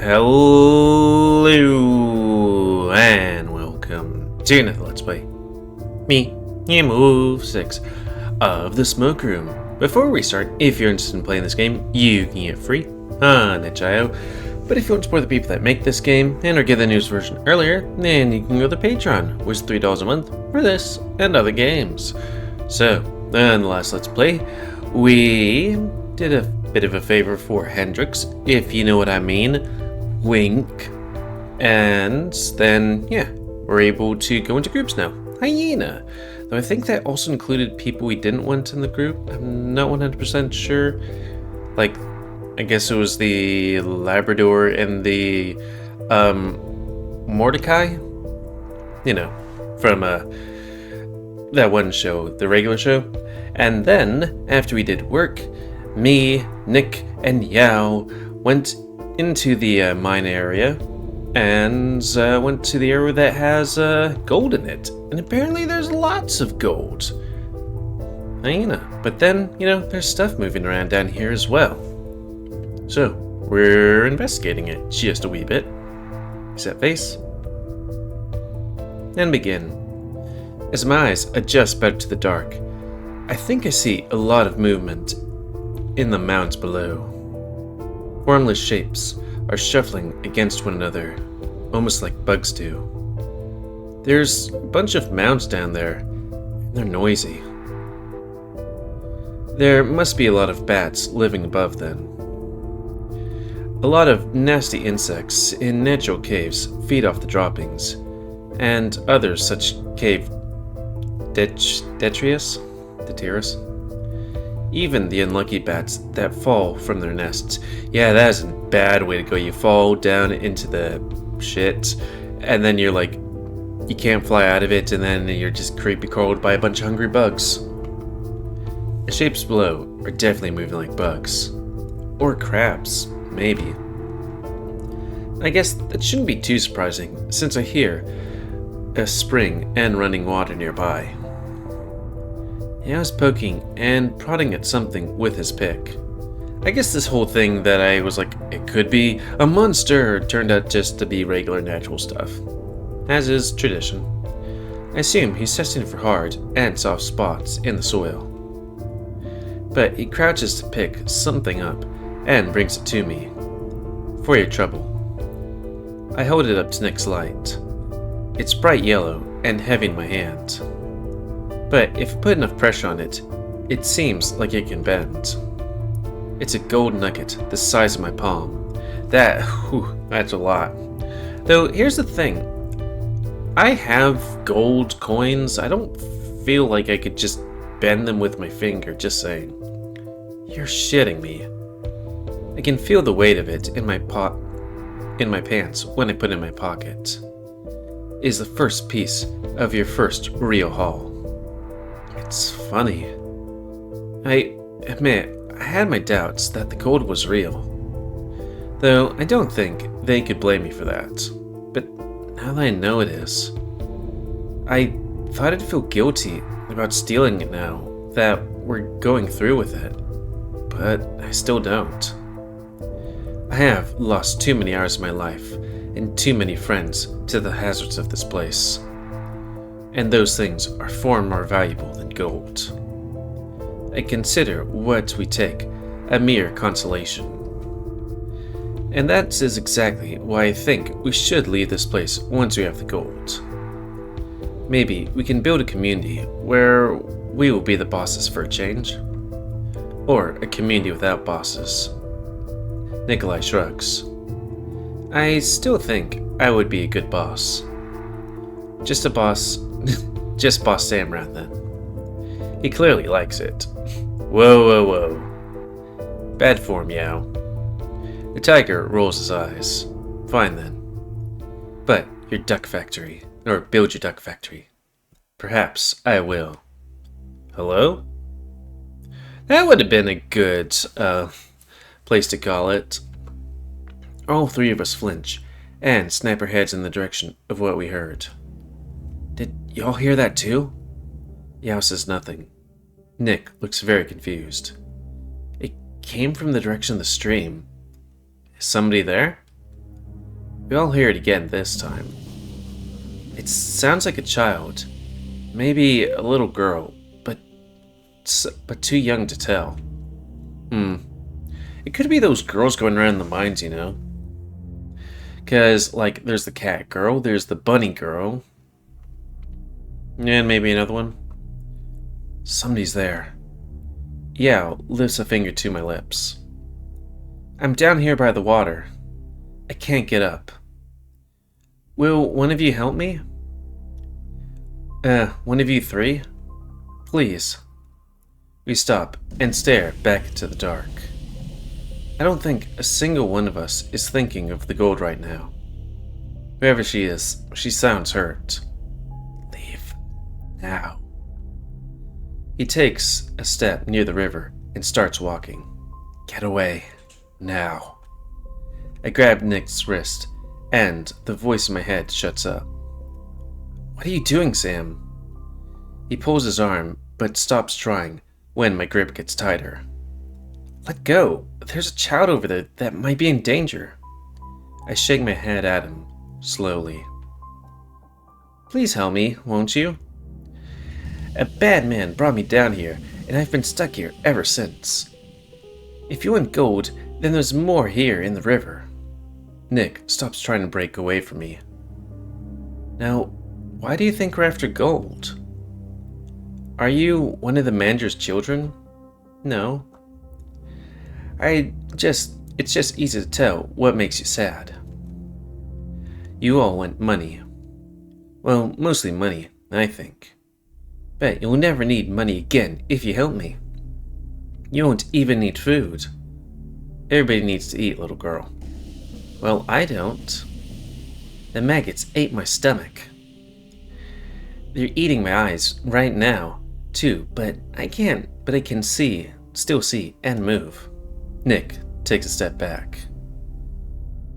Hello and welcome to another Let's Play. Me, GamerWolfSix of the Smoke Room. Before we start, if you're interested in playing this game, you can get free on itch.io. But if you want to support the people that make this game and or get the news version earlier, then you can go to Patreon, which is $3 a month for this and other games. So, in the last Let's Play, we did a bit of a favor for Hendrix, if you know what I mean. Wink. And then, yeah, we're able to go into groups now. Hyena. Though I think that also included people we didn't want in the group. I'm not 100% sure. Like, I guess it was the Labrador and the, Mordecai? You know, from, that one show, the regular show. And then, after we did work, me, Nick, and Yao went into the mine area and went to the area that has gold in it. And apparently there's lots of gold. But then, you know, there's stuff moving around down here as well. So, we're investigating it just a wee bit. Set face. And begin. As my eyes adjust better to the dark, I think I see a lot of movement in the mounds below. Formless shapes are shuffling against one another, almost like bugs do. There's a bunch of mounds down there, and they're noisy. There must be a lot of bats living above then. A lot of nasty insects in natural caves feed off the droppings, and others such cave detritus. Even the unlucky bats that fall from their nests. Yeah, that is a bad way to go. You fall down into the shit, and then you're like, you can't fly out of it, and then you're just creepy crawled by a bunch of hungry bugs. The shapes below are definitely moving like bugs. Or crabs, maybe. I guess that shouldn't be too surprising, since I hear a spring and running water nearby. He was poking and prodding at something with his pick. I guess this whole thing that I was like, it could be a monster, turned out just to be regular natural stuff. As is tradition. I assume he's testing for hard and soft spots in the soil. But he crouches to pick something up and brings it to me. For your trouble. I hold it up to Nick's light. It's bright yellow and heavy in my hand. But if I put enough pressure on it, it seems like it can bend. It's a gold nugget the size of my palm. That's a lot. Though here's the thing. I have gold coins. I don't feel like I could just bend them with my finger, just saying. You're shitting me. I can feel the weight of it in my pants when I put it in my pocket. It is the first piece of your first real haul. It's funny. I admit, I had my doubts that the gold was real. Though I don't think they could blame me for that. But now that I know it is, I thought I'd feel guilty about stealing it now that we're going through with it. But I still don't. I have lost too many hours of my life and too many friends to the hazards of this place. And those things are far more valuable than gold. I consider what we take a mere consolation. And that is exactly why I think we should leave this place once we have the gold. Maybe we can build a community where we will be the bosses for a change. Or a community without bosses. Nikolai shrugs. I still think I would be a good boss. Just a boss. Just Boss Samrat then. He clearly likes it. Whoa. Bad form, Yao. The tiger rolls his eyes. Fine then. But your duck factory, or build your duck factory. Perhaps I will. Hello? That would have been a good, place to call it. All three of us flinch and snap our heads in the direction of what we heard. Did y'all hear that too? Yao says nothing. Nick looks very confused. It came from the direction of the stream. Is somebody there? We all hear it again this time. It sounds like a child. Maybe a little girl, but too young to tell. It could be those girls going around in the mines, you know? Because, like, there's the cat girl, there's the bunny girl, and maybe another one. Somebody's there. Yeah, lifts a finger to my lips. I'm down here by the water. I can't get up. Will one of you help me? One of you three? Please. We stop and stare back into the dark. I don't think a single one of us is thinking of the gold right now. Whoever she is, she sounds hurt. Leave. Now. He takes a step near the river and starts walking. Get away. Now. I grab Nick's wrist, and the voice in my head shuts up. What are you doing, Sam? He pulls his arm, but stops trying when my grip gets tighter. Let go. There's a child over there that might be in danger. I shake my head at him, slowly. Please help me, won't you? A bad man brought me down here, and I've been stuck here ever since. If you want gold, then there's more here in the river. Nick stops trying to break away from me. Now, why do you think we're after gold? Are you one of the manager's children? No. It's just easy to tell what makes you sad. You all want money. Well, mostly money, I think. Bet you'll never need money again if you help me. You won't even need food. Everybody needs to eat, little girl. Well, I don't. The maggots ate my stomach. They're eating my eyes right now, too, but I can still see, and move. Nick takes a step back.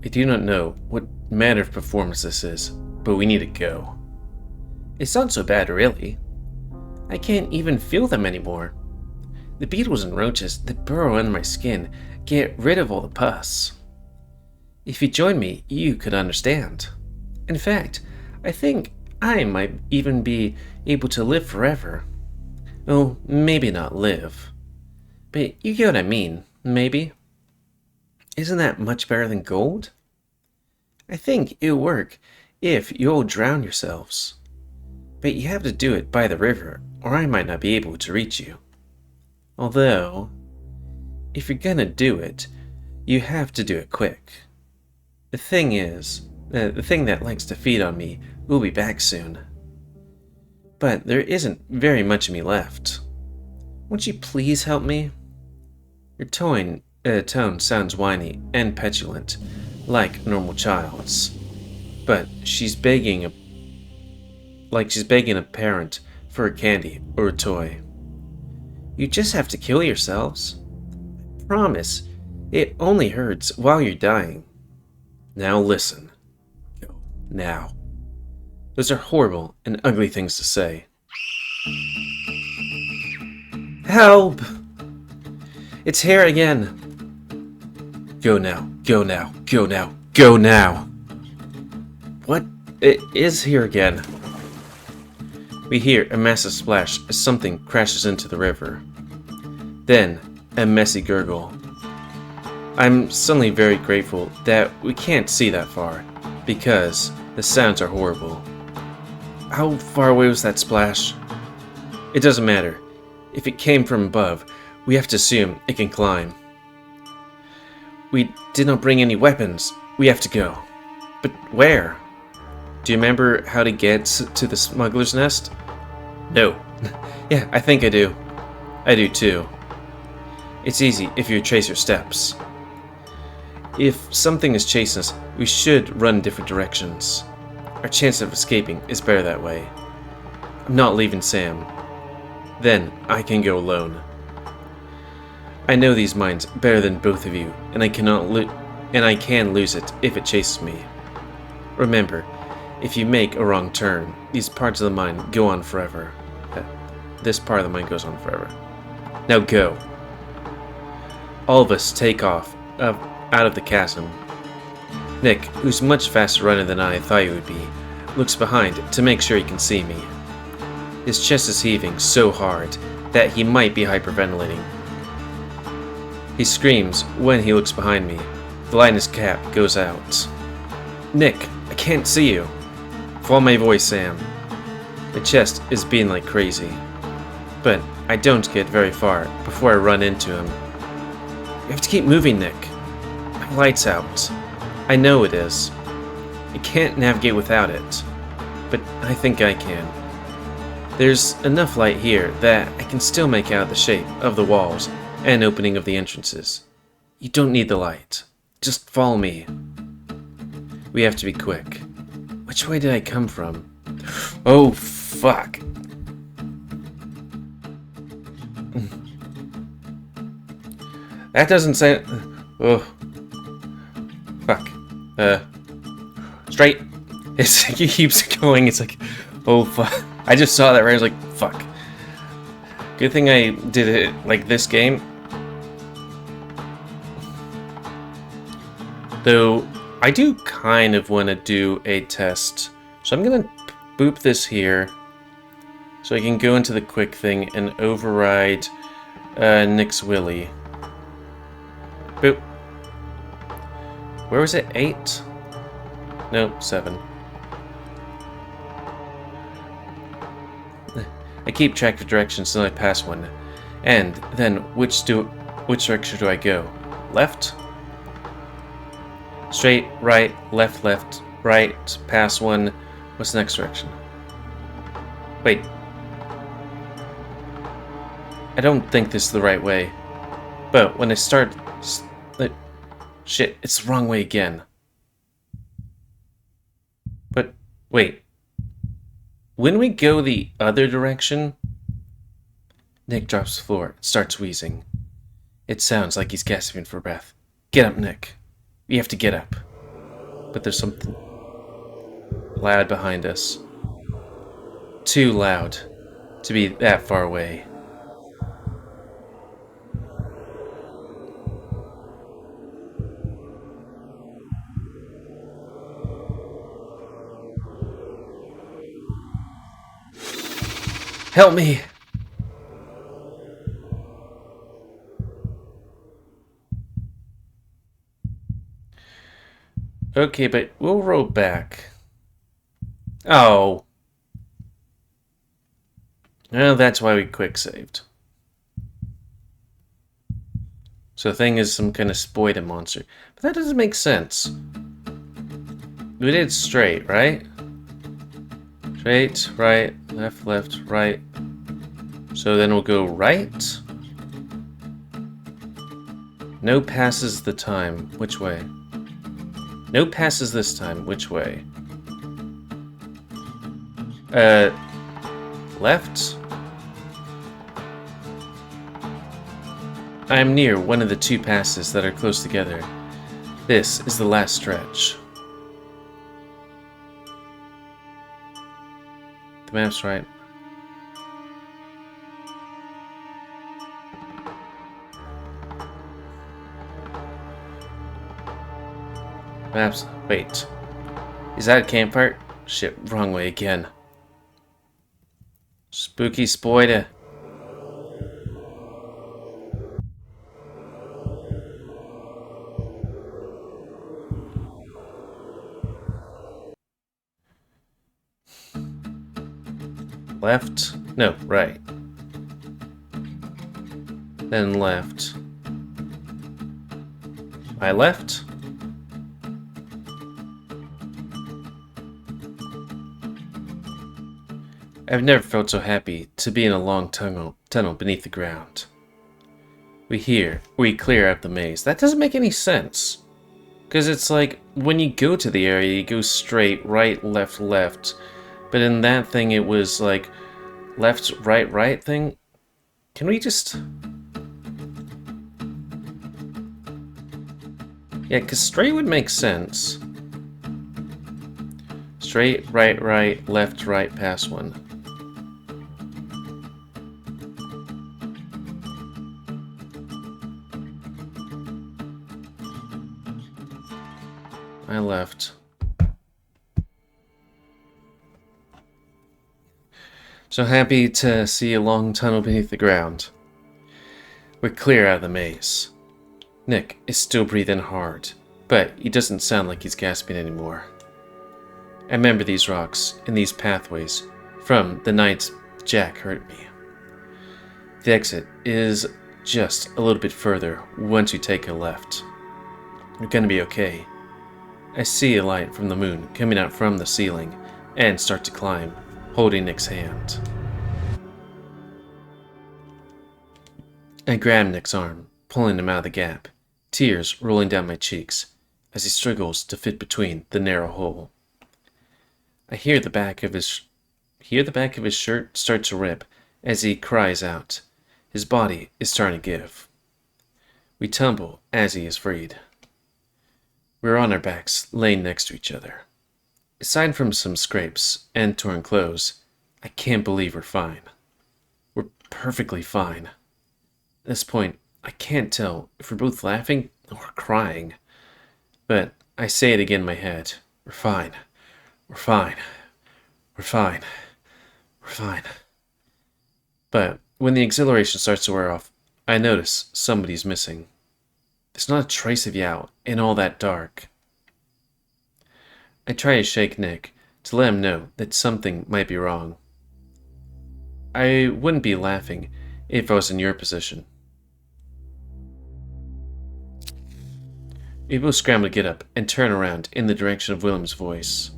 I do not know what manner of performance this is, but we need to go. It's not so bad, really. I can't even feel them anymore. The beetles and roaches that burrow under my skin get rid of all the pus. If you join me, you could understand. In fact, I think I might even be able to live forever. Oh, maybe not live. But you get what I mean, maybe? Isn't that much better than gold? I think it'll work if you all drown yourselves. But you have to do it by the river, or I might not be able to reach you. Although, if you're gonna do it, you have to do it quick. The thing that likes to feed on me will be back soon. But there isn't very much of me left. Won't you please help me? Your tone sounds whiny and petulant, like a normal child's. But she's begging a parent for a candy or a toy. You just have to kill yourselves. I promise, it only hurts while you're dying. Now listen. Go. Now. Those are horrible and ugly things to say. Help! It's here again. Go now, go now, go now, go now. What? It is here again. We hear a massive splash as something crashes into the river. Then, a messy gurgle. I'm suddenly very grateful that we can't see that far, because the sounds are horrible. How far away was that splash? It doesn't matter. If it came from above, we have to assume it can climb. We did not bring any weapons. We have to go. But where? Do you remember how to get to the smuggler's nest? No. Yeah, I think I do. I do too. It's easy if you trace your steps. If something is chasing us, we should run different directions. Our chance of escaping is better that way. I'm not leaving Sam. Then I can go alone. I know these mines better than both of you, and I can lose it if it chases me. Remember, if you make a wrong turn, these parts of the mine go on forever. This part of the mine goes on forever. Now go. All of us take off out of the chasm. Nick, who's a much faster runner than I thought he would be, looks behind to make sure he can see me. His chest is heaving so hard that he might be hyperventilating. He screams when he looks behind me. The light in his cap goes out. Nick, I can't see you. Follow my voice, Sam. My chest is beating like crazy. But I don't get very far before I run into him. You have to keep moving, Nick. My light's out. I know it is. I can't navigate without it. But I think I can. There's enough light here that I can still make out the shape of the walls and opening of the entrances. You don't need the light. Just follow me. We have to be quick. Which way did I come from? Oh, fuck. That doesn't sound... Oh. Fuck. Straight. He keeps going. It's like... Oh, fuck. I just saw that right. I was like, fuck. Good thing I did it like this game. Though, I do kind of want to do a test. So I'm going to boop this here. So I can go into the quick thing and override Nick's Willy. Boop. Where was it? 8? No, 7. I keep track of directions until I pass one. And then, which direction do I go? Left? Straight, right, left, right, pass one. What's the next direction? Wait. I don't think this is the right way. But when I start... Shit, it's the wrong way again. But, wait. When we go the other direction... Nick drops to the floor and starts wheezing. It sounds like he's gasping for breath. Get up, Nick. We have to get up. But there's something loud behind us. Too loud to be that far away. Help me! Okay, but we'll roll back. Oh. Well, that's why we quick saved. So the thing is some kind of spoida monster. But that doesn't make sense. We did straight, right? Straight, right, left, right. So then we'll go right. No passes the time. Which way? No passes this time. Which way? Left? I am near one of the two passes that are close together. This is the last stretch. The map's right. Maps. Wait. Is that a campfire? Shit, wrong way again. Spooky spoida. Left? No, right. Then left. My left? I've never felt so happy to be in a long tunnel beneath the ground. We clear out the maze. That doesn't make any sense. Because it's like, when you go to the area, you go straight, right, left. But in that thing, it was like, left, right thing. Can we just... Yeah, because straight would make sense. Straight, right, left, right, pass one. I left. So happy to see a long tunnel beneath the ground. We're clear out of the maze. Nick is still breathing hard, but he doesn't sound like he's gasping anymore. I remember these rocks and these pathways from the night Jack hurt me. The exit is just a little bit further once you take a left. You're gonna be okay. I see a light from the moon coming out from the ceiling and start to climb, holding Nick's hand. I grab Nick's arm, pulling him out of the gap, tears rolling down my cheeks as he struggles to fit between the narrow hole. I hear the back of his shirt start to rip as he cries out. His body is starting to give. We tumble as he is freed. We're on our backs, laying next to each other. Aside from some scrapes and torn clothes, I can't believe we're fine. We're perfectly fine. At this point, I can't tell if we're both laughing or crying. But I say it again in my head. We're fine. We're fine. We're fine. We're fine. But when the exhilaration starts to wear off, I notice somebody's missing. There's not a trace of you out in all that dark. I try to shake Nick to let him know that something might be wrong. I wouldn't be laughing if I was in your position. We both scramble to get up and turn around in the direction of Willem's voice.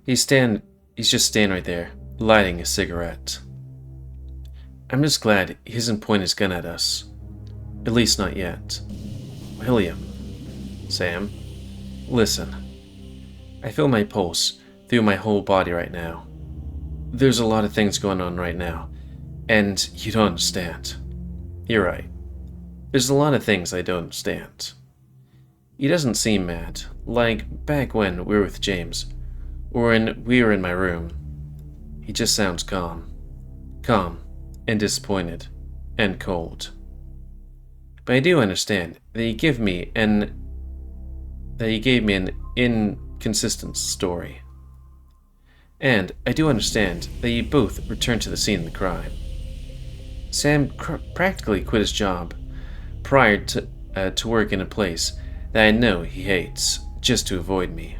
He's just standing right there, lighting a cigarette. I'm just glad he doesn't point his gun at us. At least not yet. William. Sam. Listen. I feel my pulse through my whole body right now. There's a lot of things going on right now, and you don't understand. You're right. There's a lot of things I don't understand. He doesn't seem mad, like back when we were with James, or when we were in my room. He just sounds calm. Calm and disappointed and cold. But I do understand that he gave me an inconsistent story. And I do understand that you both returned to the scene of the crime. Sam practically quit his job prior to work in a place that I know he hates just to avoid me.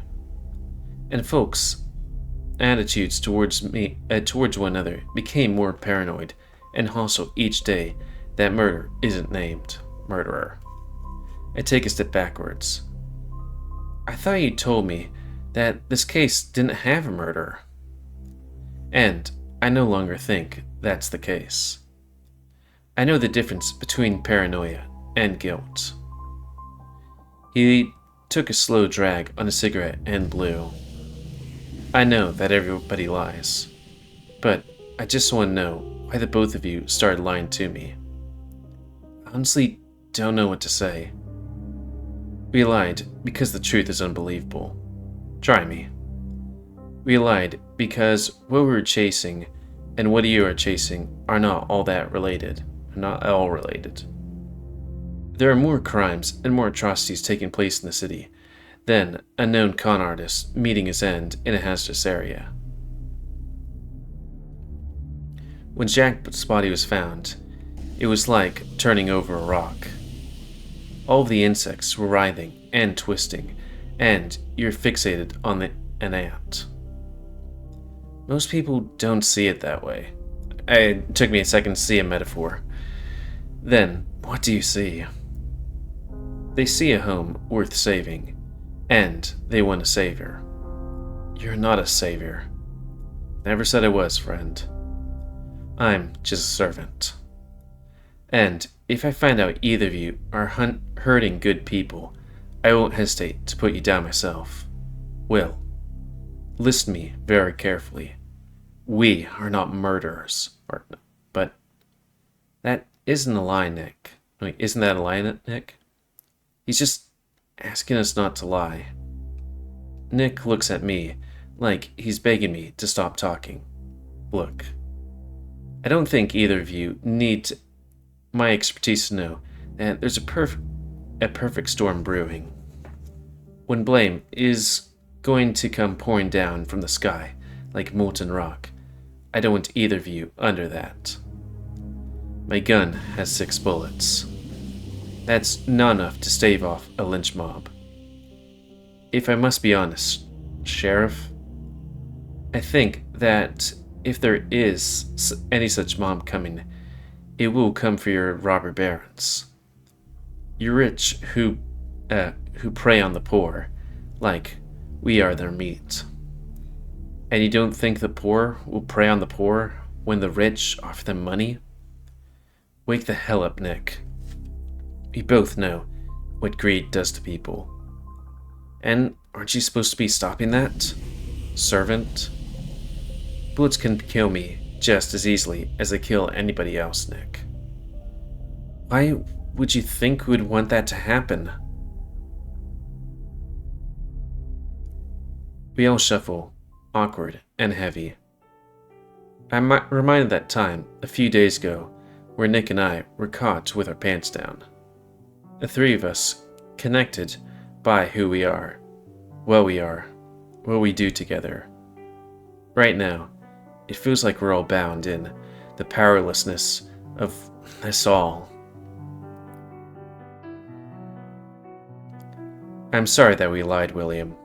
And folks' attitudes towards one another became more paranoid and hostile each day that murder isn't named murderer. I take a step backwards. I thought you told me that this case didn't have a murderer. And I no longer think that's the case. I know the difference between paranoia and guilt. He took a slow drag on a cigarette and blew. I know that everybody lies, but I just want to know why the both of you started lying to me. I honestly don't know what to say. We lied because the truth is unbelievable. Try me. We lied because what we were chasing and what you are chasing are not all that related. Not all related. There are more crimes and more atrocities taking place in the city than a known con artist meeting his end in a hazardous area. When Jack's body was found, it was like turning over a rock. All of the insects were writhing and twisting, and you're fixated on an ant. Most people don't see it that way. It took me a second to see a metaphor. Then, what do you see? They see a home worth saving, and they want a savior. You're not a savior. Never said I was, friend. I'm just a servant. And if I find out either of you are hurting good people, I won't hesitate to put you down myself. Will, listen to me very carefully. We are not murderers, but that isn't a lie, Nick. Wait, isn't that a lie, Nick? He's just asking us not to lie. Nick looks at me like he's begging me to stop talking. Look, I don't think either of you need my expertise to know that there's a a perfect storm brewing. When blame is going to come pouring down from the sky like molten rock, I don't want either of you under that. My gun has 6 bullets. That's not enough to stave off a lynch mob. If I must be honest, Sheriff, I think that if there is any such mob coming, it will come for your robber barons. Your rich who prey on the poor, like we are their meat. And you don't think the poor will prey on the poor when the rich offer them money? Wake the hell up, Nick. We both know what greed does to people. And aren't you supposed to be stopping that? Servant? Bullets can kill me just as easily as they kill anybody else, Nick. Why would you think we'd want that to happen? We all shuffle, awkward and heavy. I'm reminded that time, a few days ago, where Nick and I were caught with our pants down. The three of us, connected by who we are, what we do together. Right now, it feels like we're all bound in the powerlessness of us all. I'm sorry that we lied, William.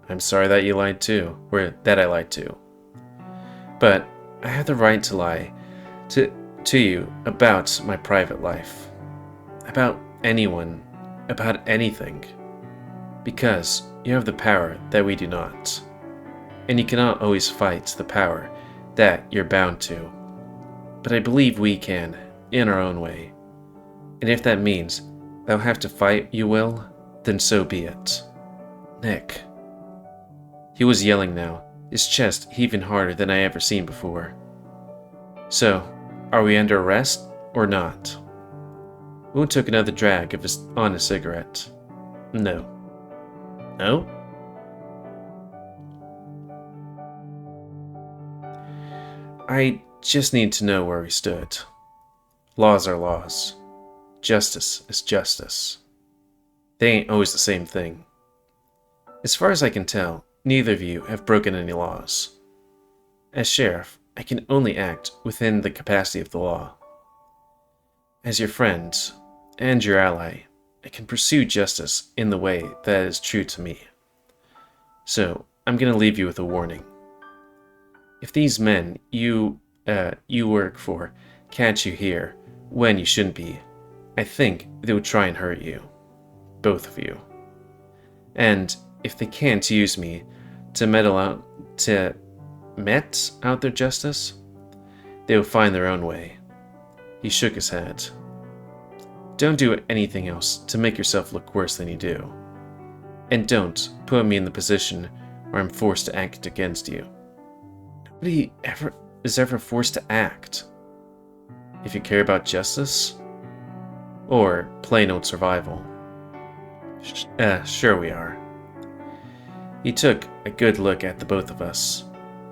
I'm sorry that you lied too, or that I lied too. But I have the right to lie to you about my private life, about anyone, about anything, because you have the power that we do not, and you cannot always fight the power that you're bound to. But I believe we can, in our own way, and if that means they'll have to fight you, Will, then so be it. Nick. He was yelling now, his chest heaving harder than I ever seen before. So, are we under arrest or not? Will took another drag on his cigarette. No. No? I just need to know where we stood. Laws are laws. Justice is justice. They ain't always the same thing. As far as I can tell, neither of you have broken any laws. As sheriff, I can only act within the capacity of the law. As your friend and your ally, I can pursue justice in the way that is true to me. So, I'm going to leave you with a warning. If these men you work for catch you here when you shouldn't be, I think they would try and hurt you. Both of you. And if they can't use me to met out their justice, they will find their own way. He shook his head. Don't do anything else to make yourself look worse than you do. And don't put me in the position where I'm forced to act against you. Nobody is ever forced to act. If you care about justice, or plain old survival. Sure we are. He took a good look at the both of us.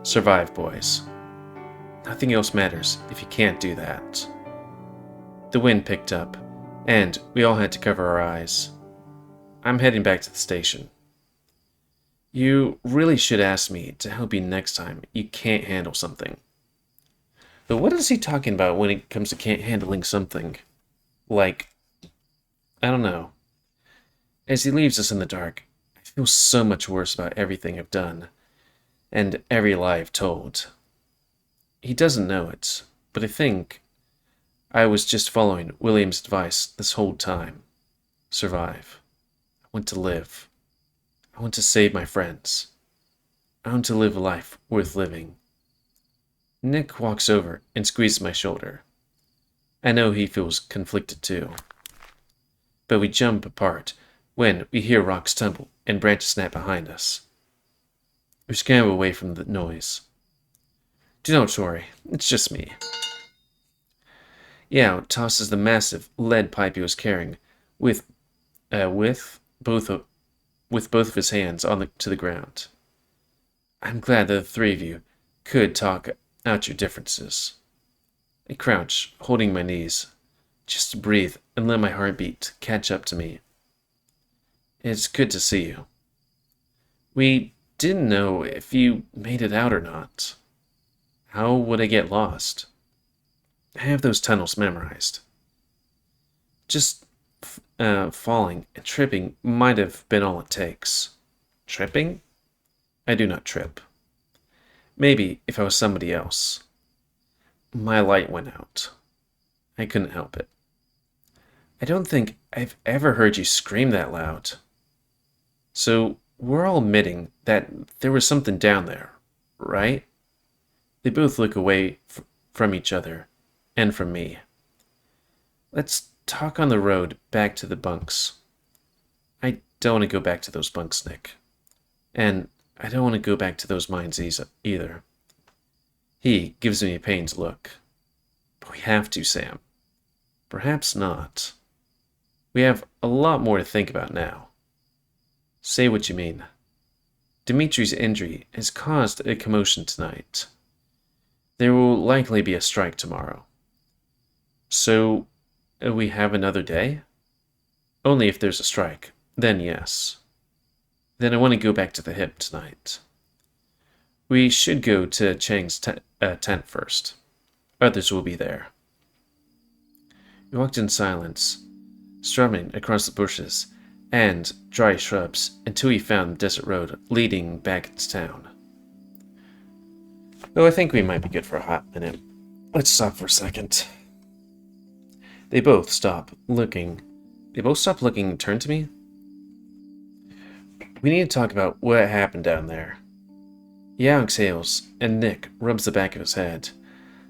Survive, boys. Nothing else matters if you can't do that. The wind picked up, and we all had to cover our eyes. I'm heading back to the station. You really should ask me to help you next time you can't handle something. But what is he talking about when it comes to can't handling something? Like, I don't know. As he leaves us in the dark, I feel so much worse about everything I've done, and every lie I've told. He doesn't know it, but I think I was just following William's advice this whole time. Survive. I want to live. I want to save my friends. I want to live a life worth living. Nick walks over and squeezes my shoulder. I know he feels conflicted too. But we jump apart when we hear rocks tumble and branches snap behind us. We scramble away from the noise. Do not worry, it's just me. Yao tosses the massive lead pipe he was carrying with both of his hands to the ground. I'm glad that the three of you could talk out your differences. I crouch, holding my knees, just to breathe and let my heartbeat catch up to me. It's good to see you. We didn't know if you made it out or not. How would I get lost? I have those tunnels memorized. Just falling and tripping might have been all it takes. Tripping? I do not trip. Maybe if I was somebody else. My light went out. I couldn't help it. I don't think I've ever heard you scream that loud. So we're all admitting that there was something down there, right? They both look away from each other and from me. Let's talk on the road back to the bunks. I don't want to go back to those bunks, Nick. And I don't want to go back to those mines either. He gives me a pained look. But we have to, Sam. Perhaps not. We have a lot more to think about now. Say what you mean. Dimitri's injury has caused a commotion tonight. There will likely be a strike tomorrow. So, we have another day? Only if there's a strike. Then yes. Then I want to go back to the hip tonight. We should go to Chang's tent first. Others will be there. We walked in silence, strumming across the bushes and dry shrubs until we found the desert road leading back into town. Though I think we might be good for a hot minute. Let's stop for a second. They both stop looking and turn to me. We need to talk about what happened down there. Yao exhales, and Nick rubs the back of his head,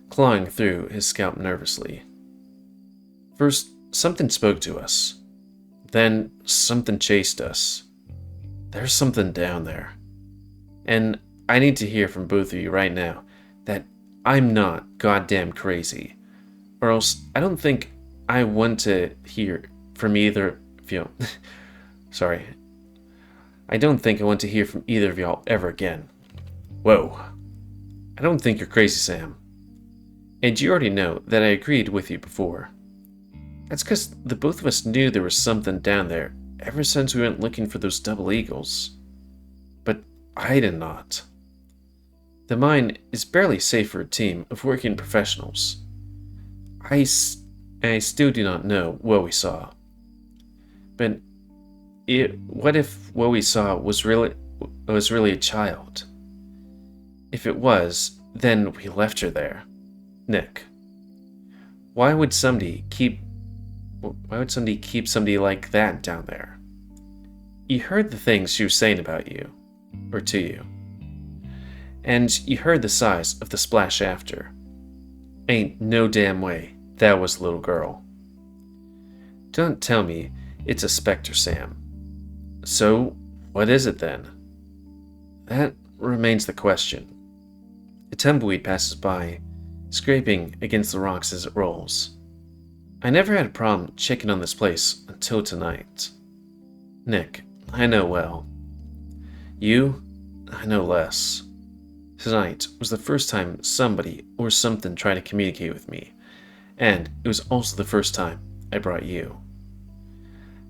clawing through his scalp nervously. First, something spoke to us. Then, something chased us. There's something down there. And I need to hear from both of you right now that I'm not goddamn crazy. Or else I don't think I want to hear from either of you. Sorry. I don't think I want to hear from either of y'all ever again. Whoa. I don't think you're crazy, Sam. And you already know that I agreed with you before. That's because the both of us knew there was something down there ever since we went looking for those double eagles. But I did not. The mine is barely safe for a team of working professionals. I still do not know what we saw. But what if what we saw was really a child? If it was, then we left her there. Nick, why would somebody keep somebody like that down there? You heard the things she was saying about you, or to you. And you heard the size of the splash after. Ain't no damn way that was a little girl. Don't tell me it's a specter, Sam. So, what is it then? That remains the question. A tumbleweed passes by, scraping against the rocks as it rolls. I never had a problem checking on this place until tonight. Nick, I know well. You, I know less. Tonight was the first time somebody or something tried to communicate with me, and it was also the first time I brought you.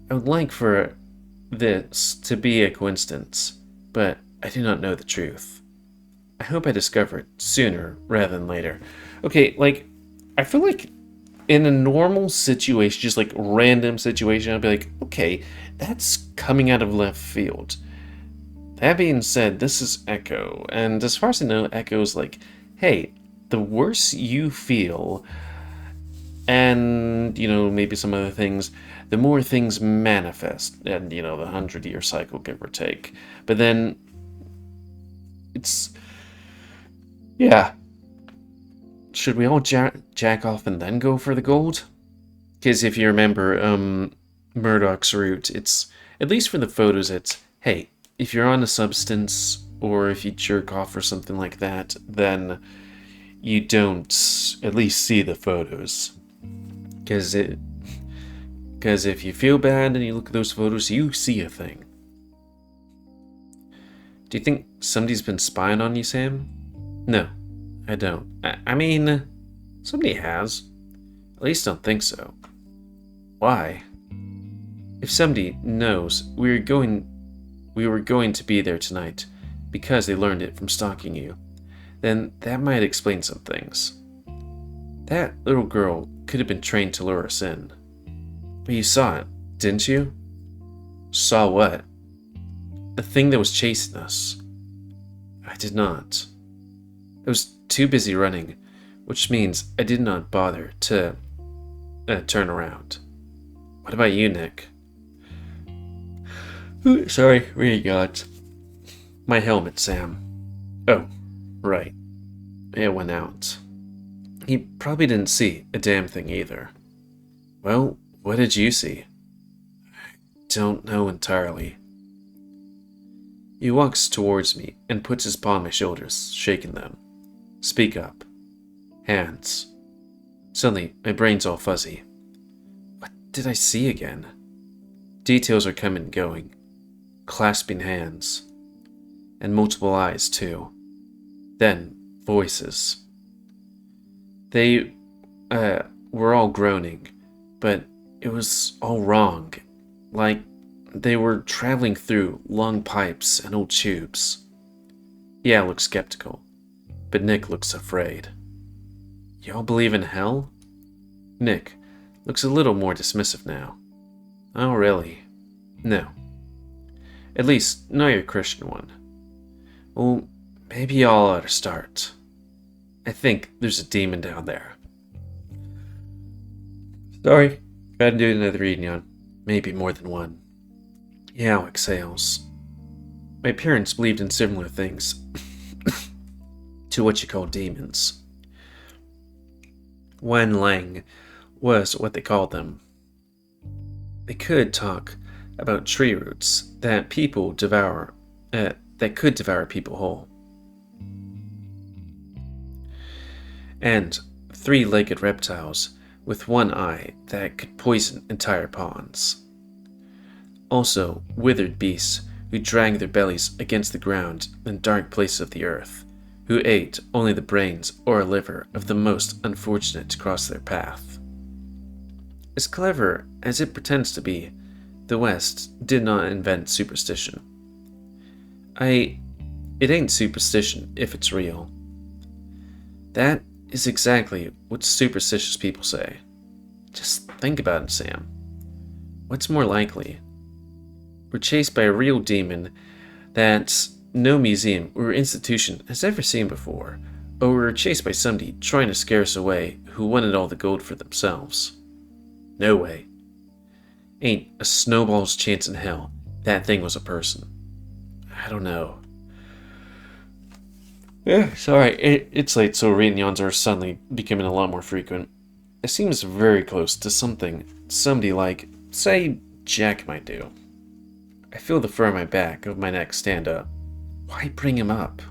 I would like for this to be a coincidence, but I do not know the truth. I hope I discover it sooner rather than later. Okay, I feel like in a normal situation, just random situation, I'd be like, okay, that's coming out of left field. That being said, this is Echo, and as far as I know, Echo's hey, the worse you feel, and, maybe some other things, the more things manifest, and, the 100-year cycle, give or take. But then, it's, yeah. Should we all jack off and then go for the gold? Because if you remember, Murdoch's route, it's, at least for the photos, it's, hey, if you're on a substance, or if you jerk off or something like that, then you don't at least see the photos. Because if you feel bad and you look at those photos, you see a thing. Do you think somebody's been spying on you, Sam? No, I don't. I mean, somebody has. At least don't think so. Why? If somebody knows we were going to be there tonight because they learned it from stalking you, then that might explain some things. That little girl could have been trained to lure us in. But you saw it, didn't you? Saw what? The thing that was chasing us. I did not. I was too busy running, which means I did not bother to turn around. What about you, Nick? Ooh, sorry, really got my helmet, Sam. Oh, right. It went out. He probably didn't see a damn thing either. Well, what did you see? I don't know entirely. He walks towards me and puts his paw on my shoulders, shaking them. Speak up. Hands. Suddenly, my brain's all fuzzy. What did I see again? Details are coming and going. Clasping hands. And multiple eyes, too. Then, voices. They, were all groaning, but it was all wrong. Like they were traveling through long pipes and old tubes. Yeah, I look skeptical, but Nick looks afraid. Y'all believe in hell? Nick looks a little more dismissive now. Oh, really? No. At least, not your Christian one. Well, maybe y'all ought to start. I think there's a demon down there. Sorry, gotta do another reading on. Maybe more than one. Yeah, exhales. My parents believed in similar things to what you call demons. Wen Lang was what they called them. They could talk about tree roots that people devour, that could devour people whole. And three-legged reptiles with one eye that could poison entire ponds. Also, withered beasts who dragged their bellies against the ground in dark places of the earth, who ate only the brains or liver of the most unfortunate to cross their path. As clever as it pretends to be, the West did not invent superstition. It ain't superstition if it's real. That is exactly what superstitious people say. Just think about it, Sam. What's more likely? We're chased by a real demon that no museum or institution has ever seen before, or we're chased by somebody trying to scare us away who wanted all the gold for themselves. No way. Ain't a snowball's chance in hell that thing was a person. I don't know. Yeah, sorry, it's late, so reading yawns are suddenly becoming a lot more frequent. It seems very close to something somebody like, say, Jack might do. I feel the fur on my back of my neck stand up. Why bring him up?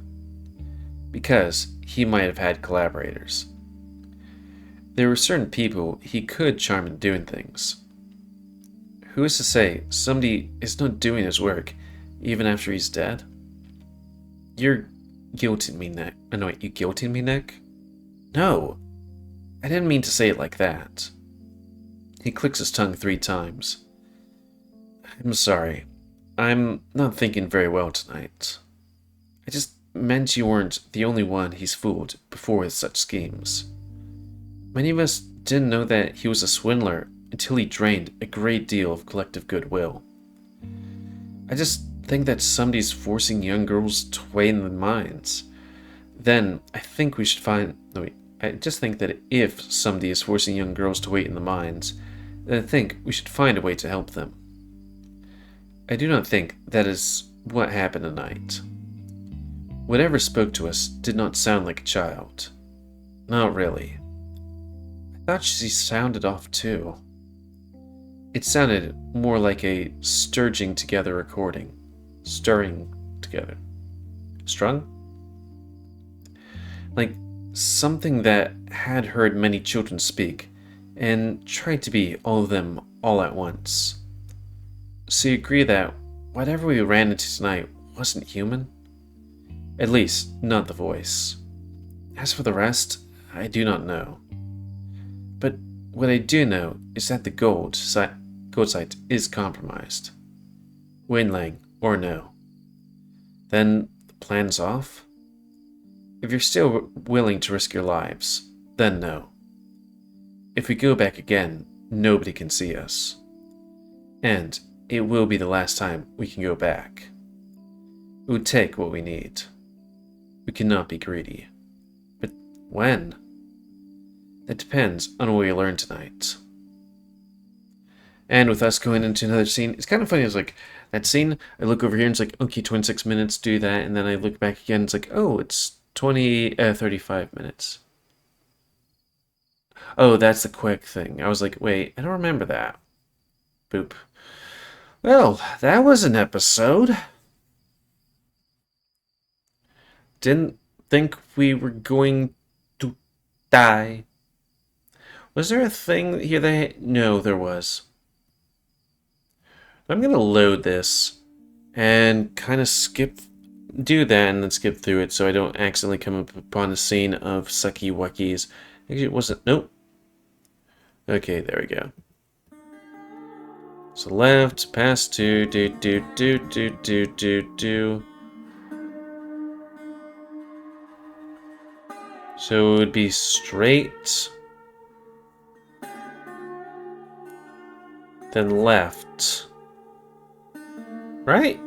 Because he might have had collaborators. There were certain people he could charm into doing things. Who is to say somebody is not doing his work even after he's dead? You're guilting me, Nick. No, wait, you guilting me, Nick? No, I didn't mean to say it like that. He clicks his tongue 3 times. I'm sorry. I'm not thinking very well tonight. I just meant you weren't the only one he's fooled before with such schemes. Many of us didn't know that he was a swindler until he drained a great deal of collective goodwill. I just think that somebody's forcing young girls to wait in the mines. Then I think we should find... No, wait. I just think that if somebody is forcing young girls to wait in the mines, then I think we should find a way to help them. I do not think that is what happened tonight. Whatever spoke to us did not sound like a child. Not really. I thought she sounded off too. It sounded more like a sturging together recording. Stirring together. Strung? Like something that had heard many children speak and tried to be all of them all at once. So you agree that whatever we ran into tonight wasn't human? At least, not the voice. As for the rest, I do not know. But What I do know is that the gold site is compromised. Winlang or no. Then the plan's off? If you're still willing to risk your lives, then no. If we go back again, nobody can see us. And it will be the last time we can go back. We would take what we need. We cannot be greedy. But when? That depends on what we learn tonight. And with us going into another scene, it's kind of funny. It's like, that scene, I look over here and it's like, okay, 26 minutes, do that. And then I look back again, it's like, oh, it's 35 minutes. Oh, that's the quick thing. I was like, wait, I don't remember that. Boop. Well, that was an episode. Didn't think we were going to die. Was there a thing here that... No, there was. I'm gonna load this and kind of do that and then skip through it so I don't accidentally come up upon a scene of sucky wuckies. Actually, it wasn't. Nope. Okay, there we go. So left, pass to, do. So it would be straight, then left, right?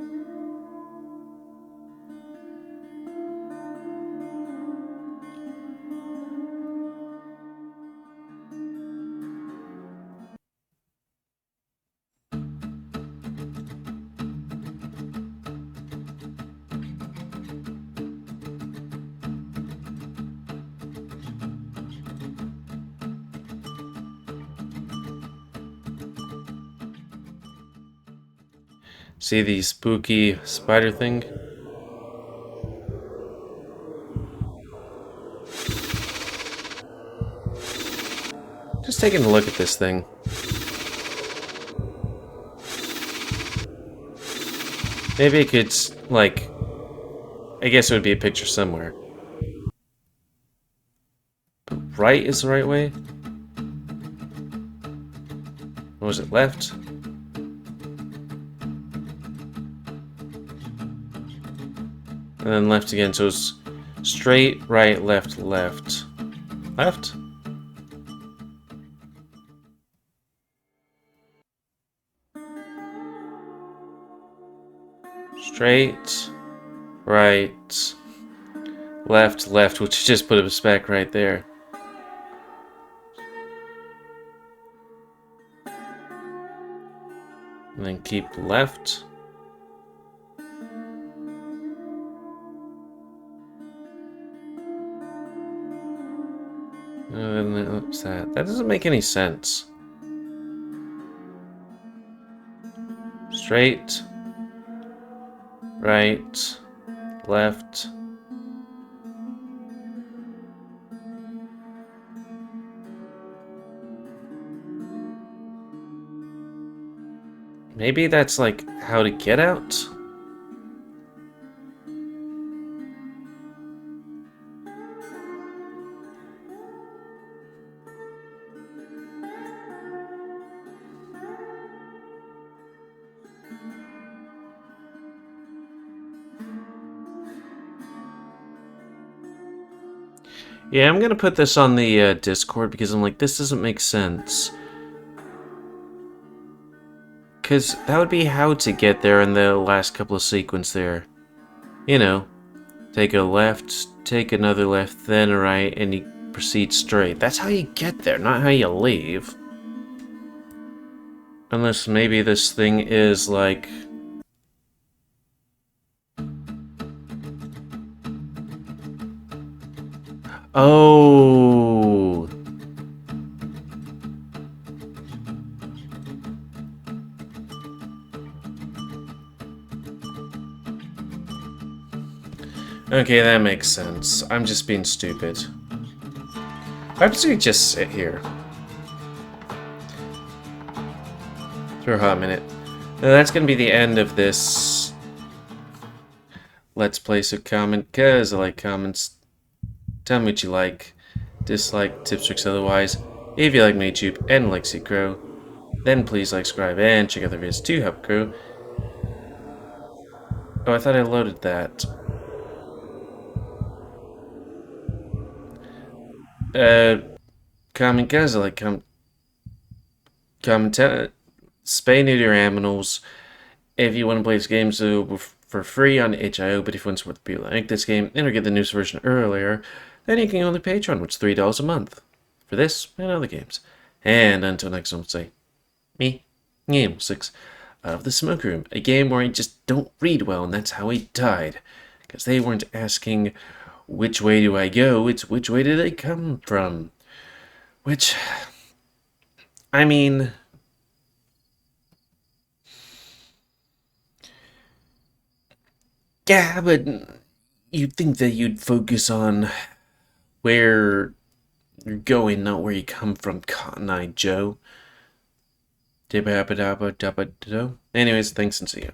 See the spooky spider thing? Just taking a look at this thing. Maybe it could, like... I guess it would be a picture somewhere. But right is the right way? Or was it left? And then left again, so it's straight, right, left, left. Left? Straight, right, left, left, which just put us back right there. And then keep left. And then what's that? That doesn't make any sense. Straight, right, left. Maybe that's like how to get out? Yeah, I'm gonna put this on the Discord because I'm like, this doesn't make sense. Because that would be how to get there in the last couple of sequences there. You know, take a left, take another left, then a right, and you proceed straight. That's how you get there, not how you leave. Unless maybe this thing is like... Oh... Okay, that makes sense. I'm just being stupid. Why don't we just sit here? For a hot minute. Now, that's gonna be the end of this Let's Play, so comment, cause I like comments. Tell me what you like, dislike, tips, tricks, otherwise. If you like my YouTube and like See Crow, then please like, subscribe, and check out the videos to help grow. Oh, I thought I loaded that. Comment, guys, comment, spay neuter your animals. If you want to play this game for free on HIO, but if you want to support the people that make this game and or get the news version earlier, then you can go on the Patreon, which is $3 a month for this and other games. And until next time, say me, GamerWolfSix, out of the smoke room, a game where I just don't read well, and that's how he died. Because they weren't asking, which way do I go? It's which way did I come from? Which, I mean, yeah, but you'd think that you'd focus on where you're going, not where you come from, Cotton Eye Joe. Anyways, thanks and see you.